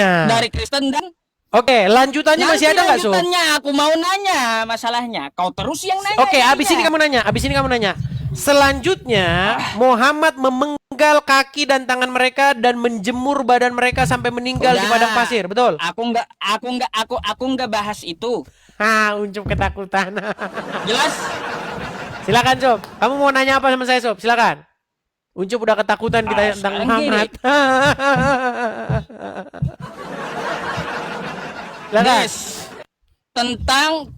lanjutannya. dari Kristen dan Oke, lanjutannya nanti masih ada nggak, Sob? lanjutannya aku mau nanya masalahnya. Kau terus yang nanya. Oke, abis ini kamu nanya. Abis ini kamu nanya. Selanjutnya, Muhammad memenggal kaki dan tangan mereka dan menjemur badan mereka sampai meninggal di Udah. padang pasir. Betul? Aku nggak bahas itu. Uncup ketakutan. Jelas? Silakan, Sob. Kamu mau nanya apa sama saya, Sob? Silakan. Uncup udah ketakutan kita tentang sekarang Muhammad. Silakan. Des,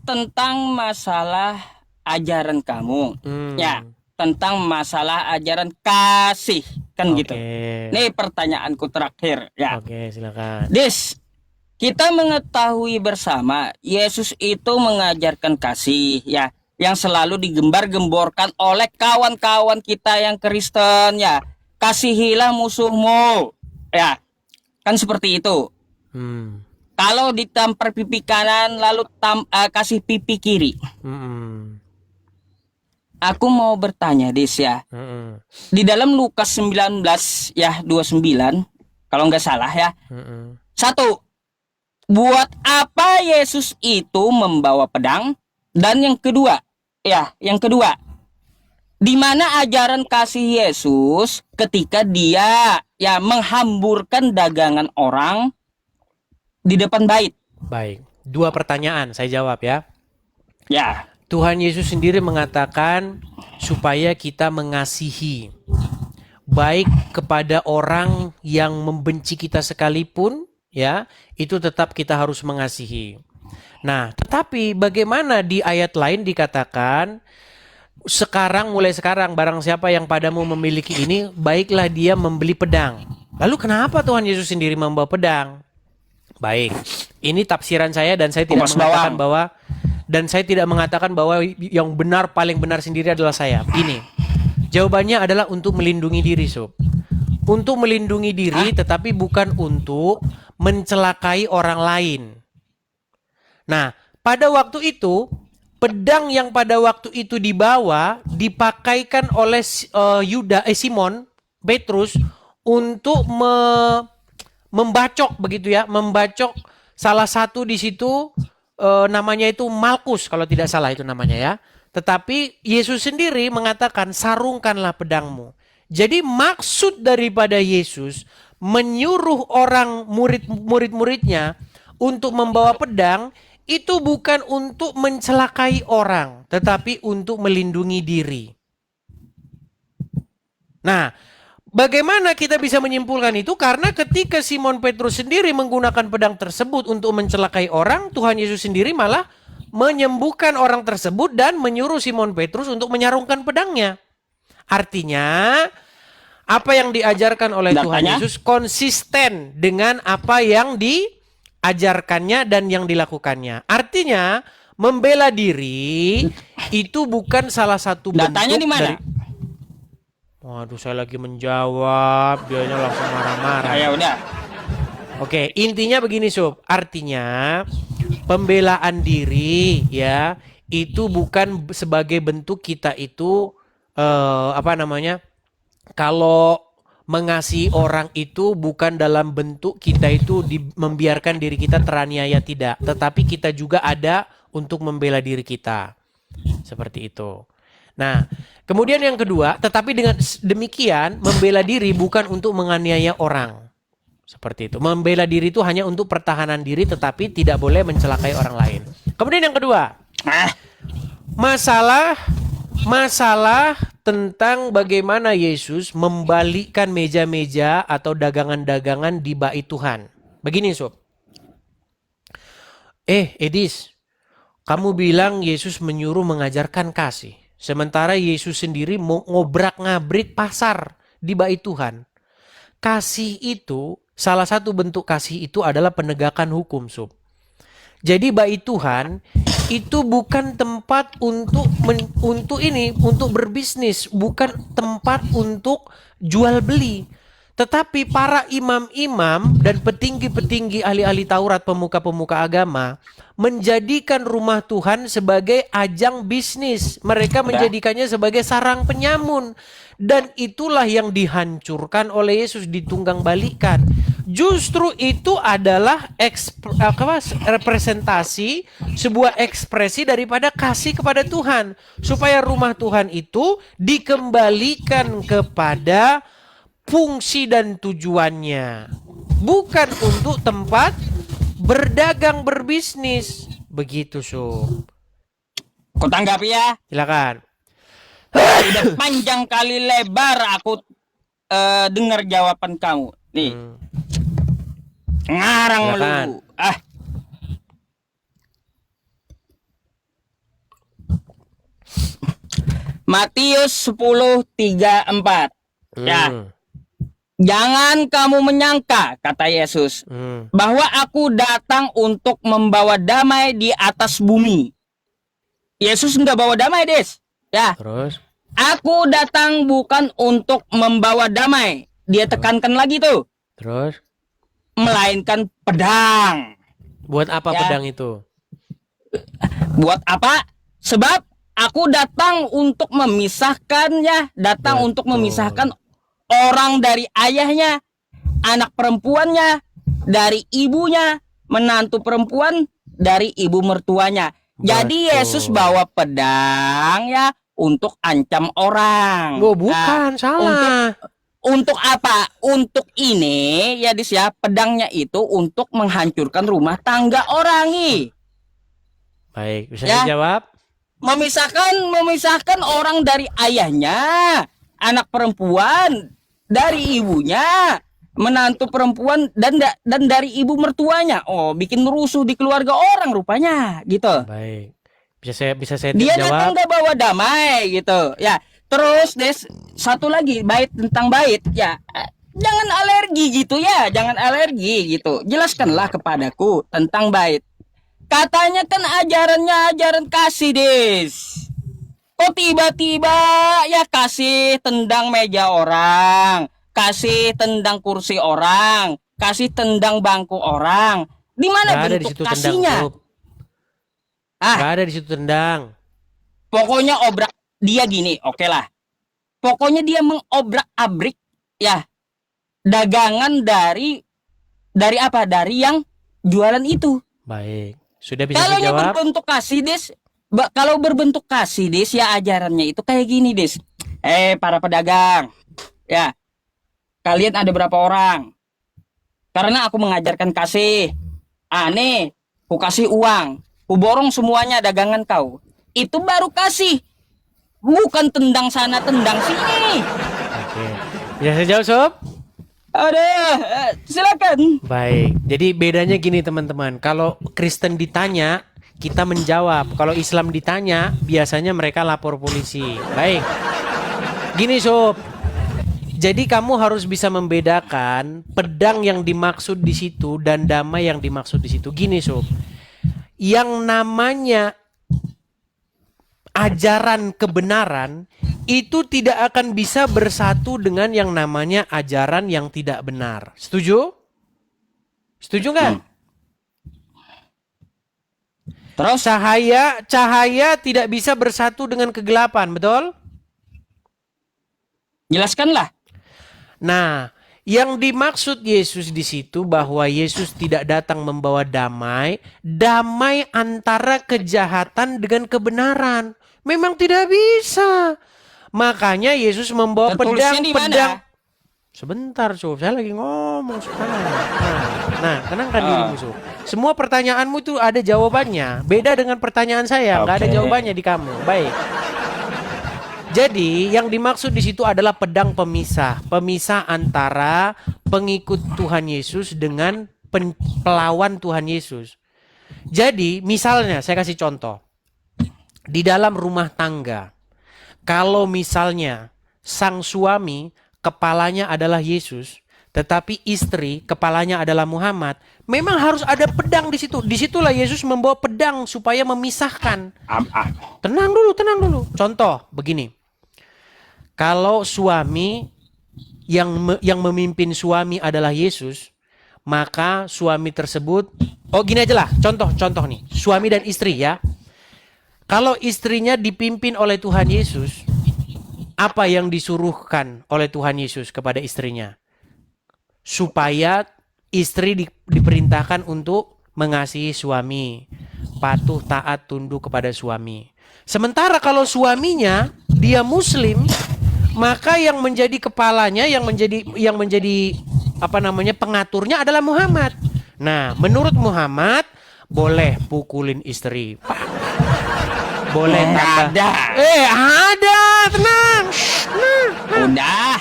tentang masalah ajaran kamu. Ya, tentang masalah ajaran kasih kan gitu. Nih pertanyaanku terakhir ya. Oke, silakan. Des, kita mengetahui bersama Yesus itu mengajarkan kasih ya, yang selalu digembar-gemborkan oleh kawan-kawan kita yang Kristen ya. Kasihilah musuhmu. Ya. Kan seperti itu. Kalau ditampar pipi kanan lalu kasih pipi kiri. Aku mau bertanya, Des ya. Di dalam Lukas 19 ya 29 kalau nggak salah ya. Satu, buat apa Yesus itu membawa pedang? Dan yang kedua, di mana ajaran kasih Yesus ketika dia ya menghamburkan dagangan orang di depan bait? Baik, dua pertanyaan saya jawab ya. Ya. Tuhan Yesus sendiri mengatakan supaya kita mengasihi baik kepada orang yang membenci kita sekalipun ya, itu tetap kita harus mengasihi. Nah, tetapi bagaimana di ayat lain dikatakan mulai sekarang barang siapa yang padamu memiliki ini, baiklah dia membeli pedang. Lalu kenapa Tuhan Yesus sendiri membawa pedang? Baik, ini tafsiran saya dan saya tidak mengatakan bahwa yang benar paling benar sendiri adalah saya. Ini jawabannya adalah untuk melindungi diri, Sob. Untuk melindungi diri, tetapi bukan untuk mencelakai orang lain. Nah, pada waktu itu pedang yang pada waktu itu dibawa dipakaikan oleh Simon Petrus untuk membacok begitu ya, membacok salah satu di situ namanya itu Malkus kalau tidak salah itu namanya ya. Tetapi Yesus sendiri mengatakan sarungkanlah pedangmu. Jadi maksud daripada Yesus menyuruh orang murid-muridnya untuk membawa pedang itu bukan untuk mencelakai orang, tetapi untuk melindungi diri. Nah, bagaimana kita bisa menyimpulkan itu? Karena ketika Simon Petrus sendiri menggunakan pedang tersebut untuk mencelakai orang, Tuhan Yesus sendiri malah menyembuhkan orang tersebut dan menyuruh Simon Petrus untuk menyarungkan pedangnya. Artinya, apa yang diajarkan oleh Tuhan Yesus konsisten dengan apa yang diajarkannya dan yang dilakukannya. Artinya, membela diri itu bukan salah satu bentuk datanya di mana? Waduh, saya lagi menjawab, dianya langsung marah-marah. Ya udah. Oke, intinya begini, Sob. Artinya pembelaan diri ya, itu bukan sebagai bentuk kita itu kalau mengasihi orang itu bukan dalam bentuk kita itu membiarkan diri kita teraniaya, tidak. Tetapi kita juga ada untuk membela diri kita. Seperti itu. Nah, kemudian yang kedua, tetapi dengan demikian membela diri bukan untuk menganiaya orang. Seperti itu. Membela diri itu hanya untuk pertahanan diri tetapi tidak boleh mencelakai orang lain. Kemudian yang kedua, masalah tentang bagaimana Yesus membalikkan meja-meja atau dagangan-dagangan di bait Tuhan. Begini, Sob. Edis, kamu bilang Yesus menyuruh mengajarkan kasih. Sementara Yesus sendiri mau ngobrak-ngabrik pasar di bait Tuhan. Kasih itu, salah satu bentuk kasih itu adalah penegakan hukum, Sob. Jadi bait Tuhan itu bukan tempat untuk berbisnis, bukan tempat untuk jual beli. Tetapi para imam-imam dan petinggi-petinggi ahli-ahli Taurat, pemuka-pemuka agama menjadikan rumah Tuhan sebagai ajang bisnis. Mereka menjadikannya sebagai sarang penyamun. Dan itulah yang dihancurkan oleh Yesus, ditunggang balikan. Justru itu adalah representasi, sebuah ekspresi daripada kasih kepada Tuhan. Supaya rumah Tuhan itu dikembalikan kepada fungsi dan tujuannya. Bukan untuk tempat berdagang berbisnis. Begitu, Sob. Kau tanggapi ya. Silakan. Udah panjang kali lebar aku dengar jawaban kamu. Nih. Ngarang Silakan. lu. Ah. Matius 10:34. Ya. Jangan kamu menyangka, kata Yesus, bahwa aku datang untuk membawa damai di atas bumi. Yesus nggak bawa damai, Des. Ya. Terus? Aku datang bukan untuk membawa damai. Dia tekankan lagi tuh. Terus? Melainkan pedang. Buat apa Ya. pedang itu? Buat apa? Sebab aku datang untuk memisahkan ya, datang Betul. untuk memisahkan orang dari ayahnya, anak perempuannya dari ibunya, menantu perempuan dari ibu mertuanya. Jadi Betul. Yesus bawa pedang ya untuk ancam orang. Oh, bukan, salah. Untuk apa? Untuk ini ya Dis ya, pedangnya itu untuk menghancurkan rumah tangga orang nih. Baik, bisa Ya. dijawab? Memisahkan orang dari ayahnya, anak perempuan dari ibunya, menantu perempuan dan dari ibu mertuanya. Oh, bikin rusuh di keluarga orang rupanya, gitu. Baik. Bisa saya Dia jawab? datang gak bawa damai gitu. Ya, terus Des, satu lagi bait tentang bait ya. Jangan alergi gitu ya, jangan alergi gitu. Jelaskanlah kepadaku tentang bait. Katanya kan ajarannya ajaran kasih, Des. Kok tiba-tiba ya kasih tendang meja orang, kasih tendang kursi orang, kasih tendang bangku orang. Di mana Gak ada di bentuk situ kasihnya? tendang, Sob. Gak ada di situ tendang. Pokoknya obrak dia gini, oke lah. Pokoknya dia mengobrak-abrik ya dagangan dari apa? Dari yang jualan itu. Baik. Sudah bisa Kalau dijawab? berbentuk kasih, Des, kalau berbentuk kasih, Des, ya ajarannya itu kayak gini, Des. Para pedagang, ya, kalian ada berapa orang? Karena aku mengajarkan kasih. Nih, ku kasih uang, ku borong semuanya dagangan kau. Itu baru kasih. Bukan tendang sana, tendang sini. Oke. Bisa saya jawab, Sob? Ada, silakan. Baik. Jadi bedanya gini, teman-teman. Kalau Kristen ditanya, kita menjawab. Kalau Islam ditanya, biasanya mereka lapor polisi. Baik. Gini, Sob. Jadi kamu harus bisa membedakan pedang yang dimaksud di situ dan damai yang dimaksud di situ. Gini, Sob. Yang namanya ajaran kebenaran itu tidak akan bisa bersatu dengan yang namanya ajaran yang tidak benar. Setuju? Setuju nggak? Terus Cahaya tidak bisa bersatu dengan kegelapan, betul? jelaskanlah. Nah, yang dimaksud Yesus di situ bahwa Yesus tidak datang membawa damai, damai antara kejahatan dengan kebenaran. Memang tidak bisa. Makanya Yesus membawa Tertulisnya di mana? pedang. Sebentar, Sob. Saya lagi ngomong sekarang. Nah, tenangkan dirimu, Sob. Semua pertanyaanmu itu ada jawabannya. Beda dengan pertanyaan saya, nggak ada Oke. jawabannya di kamu. Baik. Jadi, yang dimaksud di situ adalah pedang pemisah. Pemisah antara pengikut Tuhan Yesus dengan pelawan Tuhan Yesus. Jadi, misalnya saya kasih contoh. Di dalam rumah tangga, kalau misalnya sang suami kepalanya adalah Yesus, tetapi istri kepalanya adalah Muhammad, memang harus ada pedang di situ. Disitulah Yesus membawa pedang supaya memisahkan. Tenang dulu. Contoh begini. Kalau suami yang memimpin suami adalah Yesus, maka suami tersebut, gini aja lah, contoh nih, suami dan istri ya. Kalau istrinya dipimpin oleh Tuhan Yesus, apa yang disuruhkan oleh Tuhan Yesus kepada istrinya? Supaya istri diperintahkan untuk mengasihi suami, patuh, taat, tunduk kepada suami. Sementara kalau suaminya dia muslim, maka yang menjadi kepalanya, yang menjadi pengaturnya adalah Muhammad. Nah, menurut Muhammad boleh pukulin istri, boleh tambah. Ada. Ada, tenang. Udah.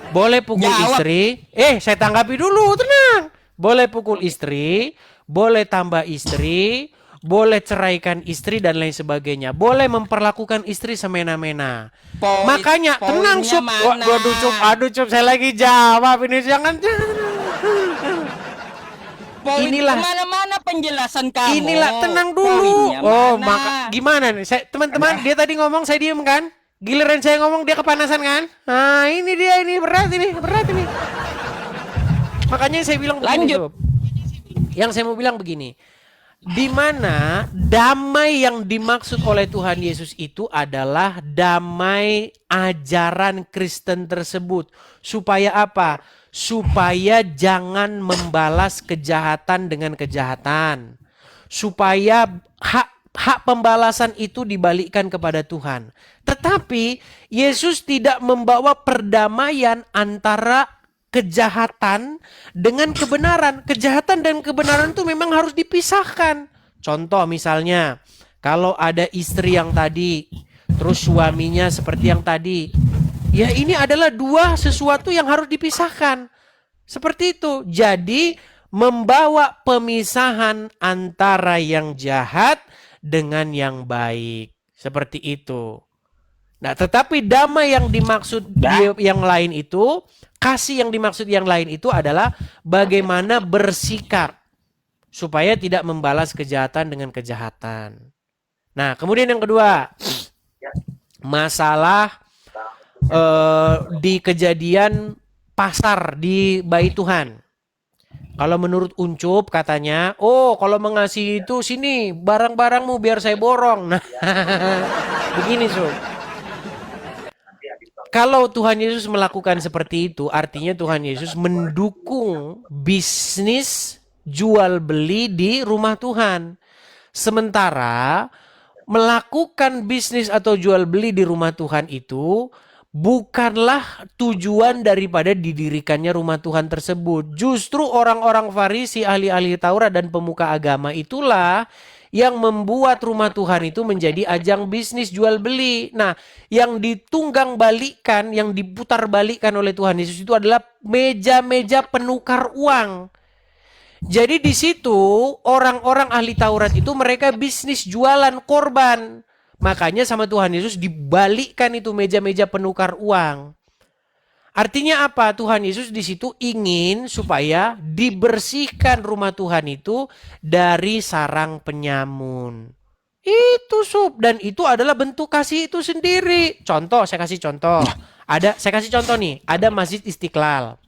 Boleh pukul Jawab. istri. Saya tanggapi dulu, tenang. Boleh pukul istri, boleh tambah istri, boleh ceraikan istri dan lain sebagainya. Boleh memperlakukan istri semena-mena. Makanya tenang, Sup. Aduh, Cup, saya lagi jawab ini, jangan. Inilah Mana-mana penjelasan kamu. Inilah, tenang dulu. Poinnya mana? Maka gimana nih? Teman-teman, dia tadi ngomong saya diem kan? Giliran saya ngomong dia kepanasan kan? Nah, ini dia, ini berat ini. Makanya saya bilang begini, Lanjut. Sob. Yang saya mau bilang begini. Di mana damai yang dimaksud oleh Tuhan Yesus itu adalah damai ajaran Kristen tersebut. Supaya apa? Supaya jangan membalas kejahatan dengan kejahatan. Supaya hak pembalasan itu dibalikkan kepada Tuhan. Tetapi Yesus tidak membawa perdamaian antara kejahatan dengan kebenaran. Kejahatan dan kebenaran itu memang harus dipisahkan. Contoh misalnya, kalau ada istri yang tadi, terus suaminya seperti yang tadi, ya ini adalah dua sesuatu yang harus dipisahkan. Seperti itu. Jadi membawa pemisahan antara yang jahat dengan yang baik. Seperti itu. Nah, tetapi damai yang dimaksud yang lain itu, kasih yang dimaksud yang lain itu adalah bagaimana bersikap supaya tidak membalas kejahatan dengan kejahatan. Nah, kemudian yang kedua, masalah di kejadian pasar di Bait Tuhan. Kalau menurut Uncup katanya, kalau mengasihi itu sini barang-barangmu biar saya borong. Nah, begini, Sob. Kalau Tuhan Yesus melakukan seperti itu, artinya Tuhan Yesus mendukung bisnis jual beli di rumah Tuhan. Sementara melakukan bisnis atau jual beli di rumah Tuhan itu bukanlah tujuan daripada didirikannya rumah Tuhan tersebut. Justru orang-orang Farisi, ahli-ahli Taurat dan pemuka agama itulah yang membuat rumah Tuhan itu menjadi ajang bisnis jual beli. Nah, yang ditunggang balikan, yang diputar balikan oleh Tuhan Yesus itu adalah meja-meja penukar uang. Jadi di situ orang-orang ahli Taurat itu mereka bisnis jualan korban. Makanya sama Tuhan Yesus dibalikkan itu meja-meja penukar uang. Artinya apa? Tuhan Yesus di situ ingin supaya dibersihkan rumah Tuhan itu dari sarang penyamun. Itu, Sob, dan itu adalah bentuk kasih itu sendiri. Contoh, saya kasih contoh. Saya kasih contoh nih, ada Masjid Istiqlal.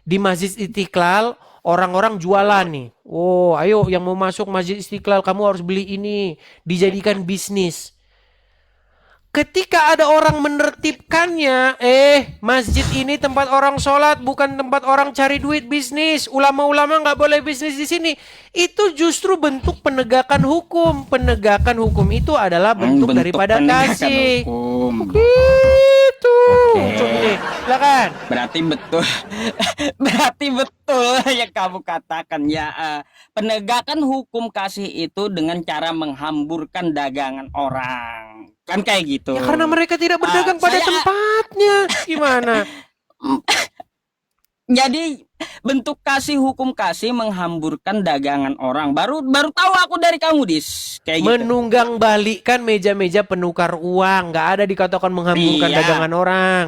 Di Masjid Istiqlal orang-orang jualan nih. Ayo yang mau masuk Masjid Istiqlal kamu harus beli ini, dijadikan bisnis. Ketika ada orang menertibkannya, masjid ini tempat orang sholat, bukan tempat orang cari duit bisnis. Ulama-ulama nggak boleh bisnis di sini. Itu justru bentuk penegakan hukum. Penegakan hukum itu adalah bentuk daripada kasih. Gitu. Oke. Silakan. Berarti betul yang kamu katakan ya. Penegakan hukum kasih itu dengan cara menghamburkan dagangan orang. Kan kayak gitu. Ya karena mereka tidak berdagang pada tempatnya. Gimana? Jadi bentuk kasih hukum kasih menghamburkan dagangan orang. Baru tahu aku dari kamu, Dis. Kayak gitu. Menunggang balikkan meja-meja penukar uang. Nggak ada dikatakan menghamburkan dagangan orang.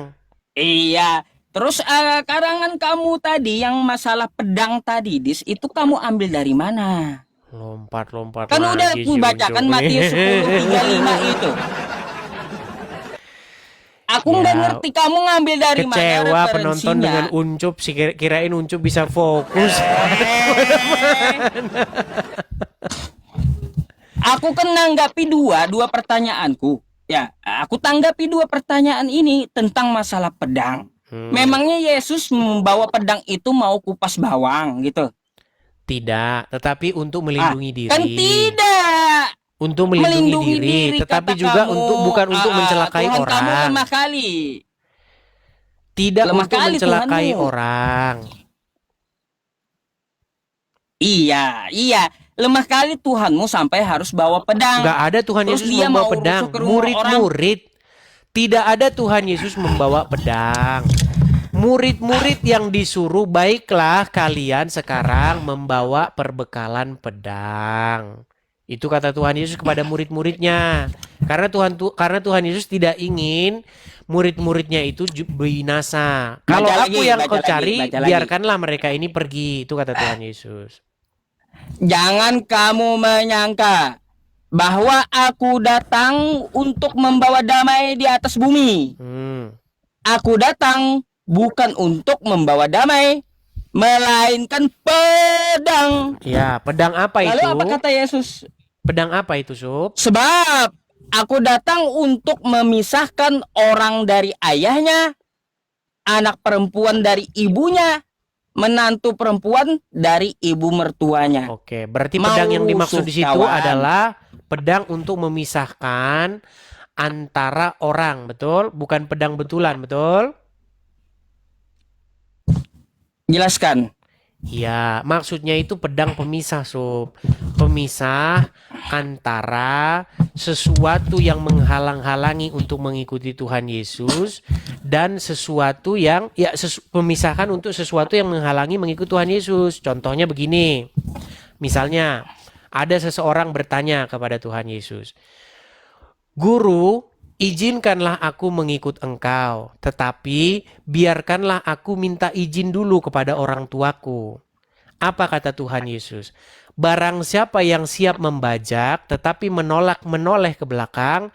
Iya. Terus karangan kamu tadi yang masalah pedang tadi, Dis, itu kamu ambil dari mana? Lompat-lompat Kan lagi udah aku bacakan Matius 10:35 itu. Aku nggak ngerti kamu ngambil dari mana Kecewa penonton dengan Uncup, kirain Uncup bisa fokus. Aku kan nanggapi dua pertanyaanku. Ya, aku tanggapi dua pertanyaan ini tentang masalah pedang. Memangnya Yesus membawa pedang itu mau kupas bawang gitu? Tidak, tetapi untuk Ah, melindungi kan diri. tidak. Untuk melindungi diri, tetapi kata juga kamu. bukan untuk mencelakai Tuhan kamu orang. lemah kali. Tidak Lemah untuk kali mencelakai Tuhanmu. orang. Iya. Lemah kali Tuhanmu sampai harus bawa pedang. Nggak ada Tuhan Terus Yesus dia membawa mau pedang. rusuk ke rumah orang. Murid-murid. Tidak ada Tuhan Yesus membawa pedang. Murid-murid yang disuruh, baiklah kalian sekarang membawa perbekalan pedang. Itu kata Tuhan Yesus kepada murid-muridnya. Karena Tuhan Yesus tidak ingin murid-muridnya itu binasa. Kalau Baca aku lagi, yang baca kau lagi, cari, baca lagi. biarkanlah mereka ini pergi. Itu kata Tuhan Yesus. Jangan kamu menyangka bahwa aku datang untuk membawa damai di atas bumi. Aku datang bukan untuk membawa damai, melainkan pedang. Ya, pedang apa Lalu itu? apa kata Yesus? Pedang apa itu, Sob? Sebab aku datang untuk memisahkan orang dari ayahnya, anak perempuan dari ibunya, menantu perempuan dari ibu mertuanya. Oke, berarti pedang yang dimaksud di situ adalah pedang untuk memisahkan antara orang, betul? Bukan pedang betulan, betul? Jelaskan. Ya, maksudnya itu pedang pemisah, Sob. Pemisah antara sesuatu yang menghalang-halangi untuk mengikuti Tuhan Yesus dan sesuatu yang pemisahkan untuk sesuatu yang menghalangi mengikuti Tuhan Yesus. Contohnya begini. Misalnya, ada seseorang bertanya kepada Tuhan Yesus, "Guru, izinkanlah aku mengikut engkau, tetapi biarkanlah aku minta izin dulu kepada orang tuaku." Apa kata Tuhan Yesus? Barang siapa yang siap membajak tetapi menoleh ke belakang,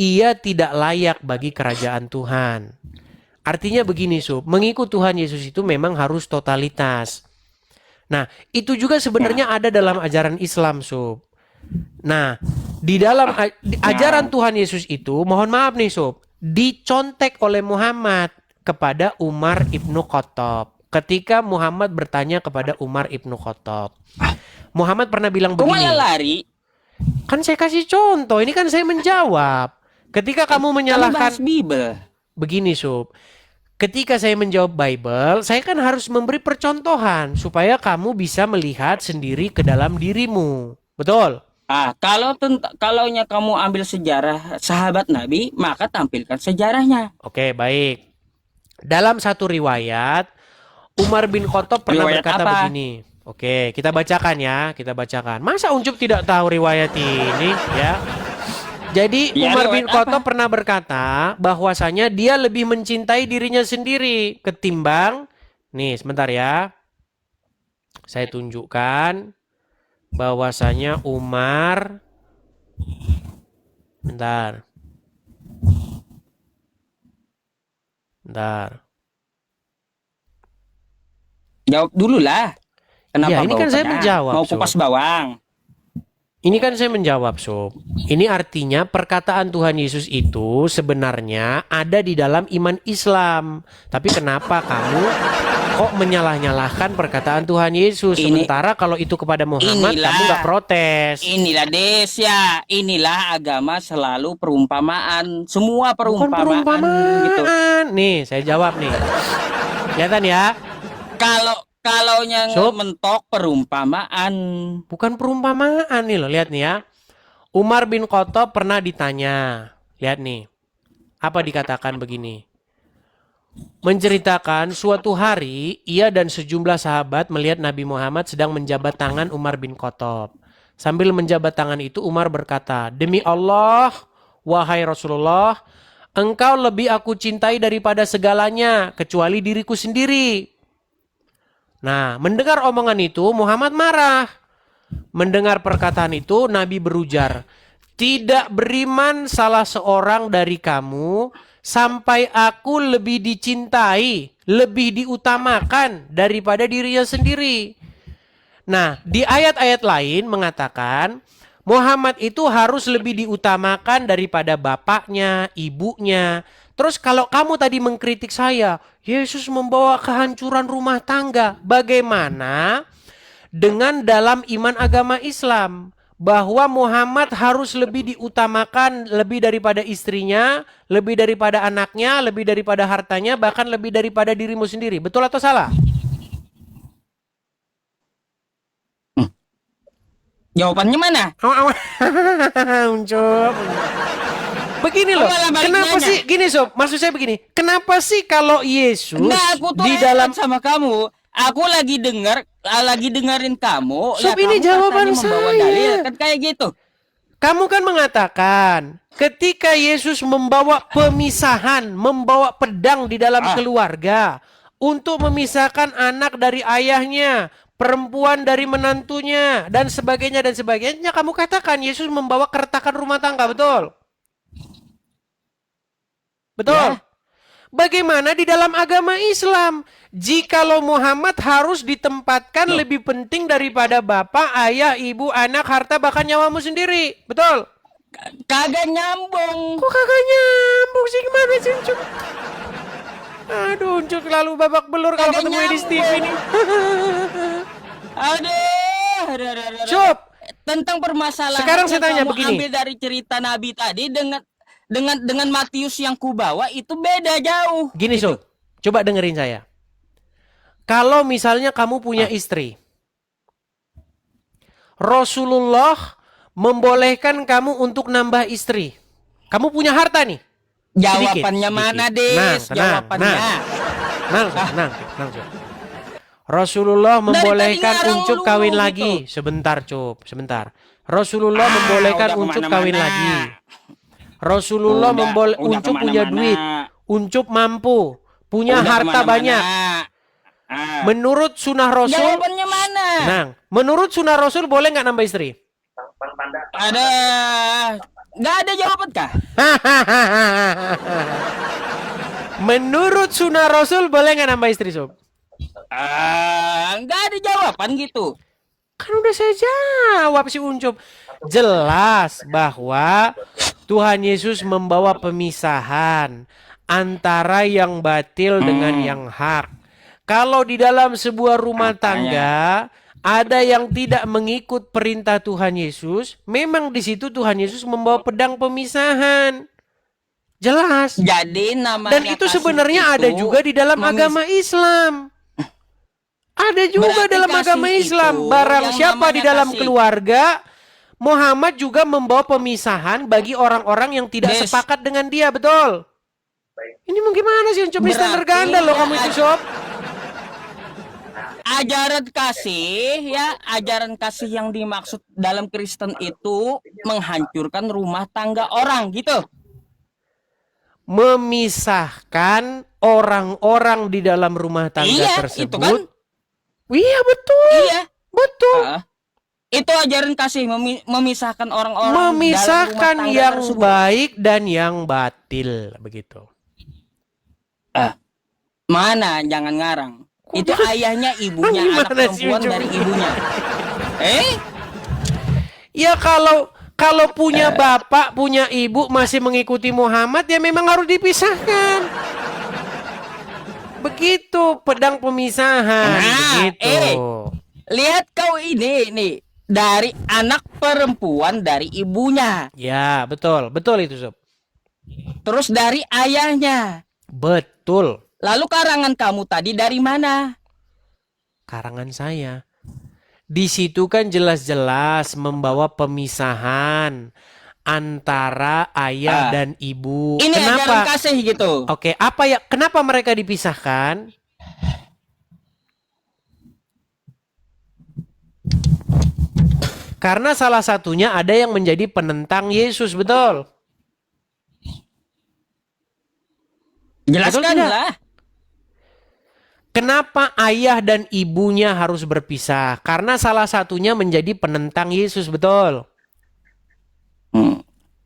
ia tidak layak bagi kerajaan Tuhan. Artinya begini, Sob, mengikut Tuhan Yesus itu memang harus totalitas. Nah, itu juga sebenarnya ada dalam ajaran Islam, Sob. Nah, di dalam ajaran Tuhan Yesus itu, mohon maaf nih Sob, dicontek oleh Muhammad kepada Umar ibnu Khattab. Ketika Muhammad bertanya kepada Umar ibnu Khattab, Muhammad pernah bilang begini. Kok malah lari? Kan saya kasih contoh, ini kan saya menjawab. Ketika kamu menyalahkan begini Sob, ketika saya menjawab Bible, saya kan harus memberi percontohan supaya kamu bisa melihat sendiri ke dalam dirimu. Betul? Kalaunya kamu ambil sejarah sahabat Nabi, maka tampilkan sejarahnya. Oke, baik. Dalam satu riwayat, Umar bin Khattab pernah berkata begini. Oke, kita bacakan ya, kita bacakan. Masa Uncup tidak tahu riwayat ini, ya? Jadi Umar bin Khattab pernah berkata bahwasanya dia lebih mencintai dirinya sendiri ketimbang, nih sebentar ya, saya tunjukkan bahwasanya Umar, bentar. Jawab dulu lah. Kenapa ya, ini kan saya menjawab. Mau kupas bawang. Ini kan saya menjawab, Sob. Ini artinya perkataan Tuhan Yesus itu sebenarnya ada di dalam iman Islam. Tapi kenapa kamu kok menyalah-nyalahkan perkataan Tuhan Yesus? Sementara kalau itu kepada Muhammad, kamu nggak protes. Inilah Desya. Inilah agama selalu perumpamaan. Semua perumpamaan. Bukan perumpamaan. Gitu. Nih, saya jawab nih. Kelihatan ya? Kalau yang mentok perumpamaan. Bukan perumpamaan nih loh, lihat nih ya. Umar bin Khattab pernah ditanya. Lihat nih. Apa dikatakan begini. Menceritakan suatu hari ia dan sejumlah sahabat melihat Nabi Muhammad sedang menjabat tangan Umar bin Khattab. Sambil menjabat tangan itu Umar berkata, "Demi Allah, wahai Rasulullah, engkau lebih aku cintai daripada segalanya kecuali diriku sendiri." Nah, mendengar omongan itu Muhammad marah. Mendengar perkataan itu Nabi berujar, "Tidak beriman salah seorang dari kamu sampai aku lebih dicintai, lebih diutamakan daripada dirinya sendiri." Nah, di ayat-ayat lain mengatakan, Muhammad itu harus lebih diutamakan daripada bapaknya, ibunya. Terus kalau kamu tadi mengkritik saya, Yesus membawa kehancuran rumah tangga. Bagaimana dengan dalam iman agama Islam? Bahwa Muhammad harus lebih diutamakan lebih daripada istrinya, lebih daripada anaknya, lebih daripada hartanya, bahkan lebih daripada dirimu sendiri. Betul atau salah? Jawabannya mana? Uncuk. Begini loh, Malah balik kenapa nanya. sih gini sob? Maksud saya begini, kenapa sih kalau Yesus Nah, aku tuh di heran dalam sama kamu. Aku lagi dengerin kamu. Sob, Ya, ini kamu jawaban katanya membawa saya. dalil kan kayak gitu. Kamu kan mengatakan ketika Yesus membawa pemisahan, membawa pedang di dalam keluarga untuk memisahkan anak dari ayahnya, perempuan dari menantunya, dan sebagainya, kamu katakan Yesus membawa keretakan rumah tangga, betul? Betul? Ya. Bagaimana di dalam agama Islam? Jikalau Muhammad harus ditempatkan Loh. lebih penting daripada bapak, ayah, ibu, anak, harta, bahkan nyawamu sendiri. Betul? Kagak nyambung. Kok kagak nyambung sih, gimana sih Uncuk? Aduh Uncuk lalu babak belur kalau Kagak ketemu di Steve nyambung. ini. Aduh. Cob, Tentang permasalahan Sekarang saya yang tanya kamu begini. ambil dari cerita Nabi tadi dengan Matius yang kubawa itu beda jauh. gini Sob, coba dengerin saya. Kalau misalnya kamu punya istri, Rasulullah membolehkan kamu untuk nambah istri. Kamu punya harta nih. Jawabannya Sedikit. mana, Des? Tenang, Jawabannya. tenang, Sob. Rasulullah membolehkan tadi ngarang Ucup lu kawin gitu. lagi. Sebentar, Cup, sebentar. Rasulullah membolehkan udah Ucup kemana-mana. kawin lagi. Rasulullah Udah Ucup punya kemana-mana. duit. Ucup mampu, punya Udah harta kemana-mana. banyak. Menurut sunnah Rasul, Jawabannya mana? tenang. Menurut sunnah Rasul boleh nggak nambah istri? Ada nggak ada jawaban kah? Menurut sunnah Rasul boleh nggak nambah istri, Sob? Nggak ada jawaban gitu. Kan udah saya jawab si Uncup. Jelas bahwa Tuhan Yesus membawa pemisahan antara yang batil dengan yang hak. Kalau di dalam sebuah rumah tangga ada yang tidak mengikut perintah Tuhan Yesus, memang di situ Tuhan Yesus membawa pedang pemisahan. Jelas. Jadi namanya Dan itu kasih sebenarnya ada itu juga di dalam agama Islam. Ada juga Berarti dalam kasih agama Islam. itu Barang yang siapa di namanya dalam kasih. keluarga, Muhammad juga membawa pemisahan bagi orang-orang yang tidak Des. sepakat dengan dia, betul? Ini mau gimana sih? Coba standar Berarti ganda loh ya, kamu itu, Sob. Ajaran kasih yang dimaksud dalam Kristen itu menghancurkan rumah tangga orang gitu. Memisahkan orang-orang di dalam rumah tangga Iya, tersebut. itu kan. Iya, betul. Iya. Betul. Itu ajaran kasih memisahkan orang-orang dalam Memisahkan rumah tangga yang tersebut. baik dan yang batil, begitu. Mana jangan ngarang. Itu ayahnya, ibunya, anak Gimana sih, perempuan Ucup? dari ibunya. Ya kalau punya bapak, punya ibu masih mengikuti Muhammad, ya memang harus dipisahkan. Begitu pedang pemisahan, begitu. Lihat kau ini nih, dari anak perempuan dari ibunya, Ya, betul itu, Sob. terus dari ayahnya. Betul. Lalu karangan kamu tadi dari mana? Karangan saya. Di situ kan jelas-jelas membawa pemisahan antara ayah dan ibu. Ini ajaran Kenapa? kasih gitu. Oke, kenapa mereka dipisahkan? Karena salah satunya ada yang menjadi penentang Yesus, betul? Jelaskanlah. Kenapa ayah dan ibunya harus berpisah? Karena salah satunya menjadi penentang Yesus, betul?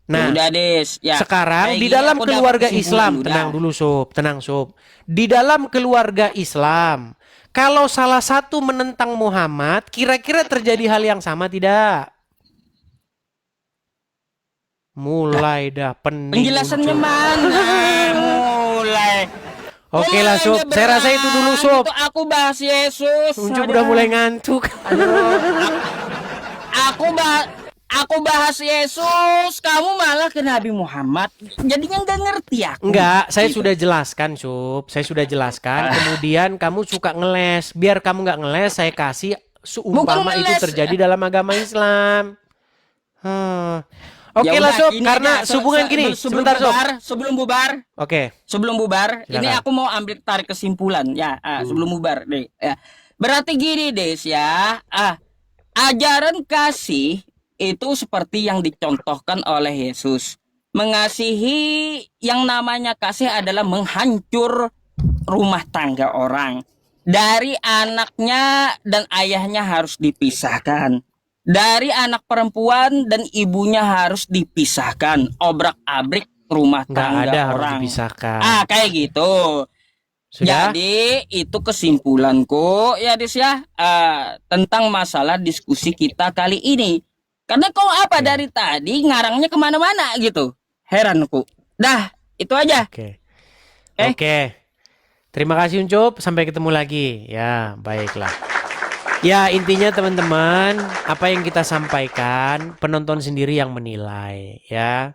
Nah, udah Des. Ya, sekarang kayak di gini dalam aku keluarga dapat Islam, kesimpulan, tenang udah. dulu Sob, tenang Sob. Di dalam keluarga Islam, kalau salah satu menentang Muhammad, kira-kira terjadi hal yang sama tidak? Mulai dah pening. Penjelasannya Ucup. mana? Mulai. Oke lah, Mulai Sob. nyebrang Saya rasa itu dulu, Sob. gitu. Aku bahas Yesus. Ucup Aduh. udah mulai ngantuk. Aku bahas Yesus, kamu malah ke Nabi Muhammad. Jadinya nggak ngerti aku. Enggak, saya Gitu. sudah jelaskan, Sob. Saya sudah jelaskan. Kemudian kamu suka ngeles. Biar kamu nggak ngeles, saya kasih seumpama Bukan itu ngeles. terjadi dalam agama Islam. Oke Ya lah, udah, Sob. gini Karena aja. hubungan gini. Sebentar, Sob. Sebelum bubar, Oke. ini Silakan. aku mau ambil tarik kesimpulan ya. Sebelum bubar deh. Ya. Berarti gini, Des ya. Ajaran kasih itu seperti yang dicontohkan oleh Yesus. Mengasihi, yang namanya kasih adalah menghancur rumah tangga orang. Dari anaknya dan ayahnya harus dipisahkan. Dari anak perempuan dan ibunya harus dipisahkan. Obrak-abrik rumah Nggak tangga ada harus orang. dipisahkan. Kayak gitu. Sudah? Jadi itu kesimpulanku ya Dis ya, tentang masalah diskusi kita kali ini. Karena kok apa Oke. dari tadi ngarangnya kemana-mana gitu. Heranku. Dah, itu aja. Oke. Eh? Oke. Terima kasih Uncup. Sampai ketemu lagi. Ya, baiklah. Ya, intinya teman-teman, apa yang kita sampaikan, penonton sendiri yang menilai, ya.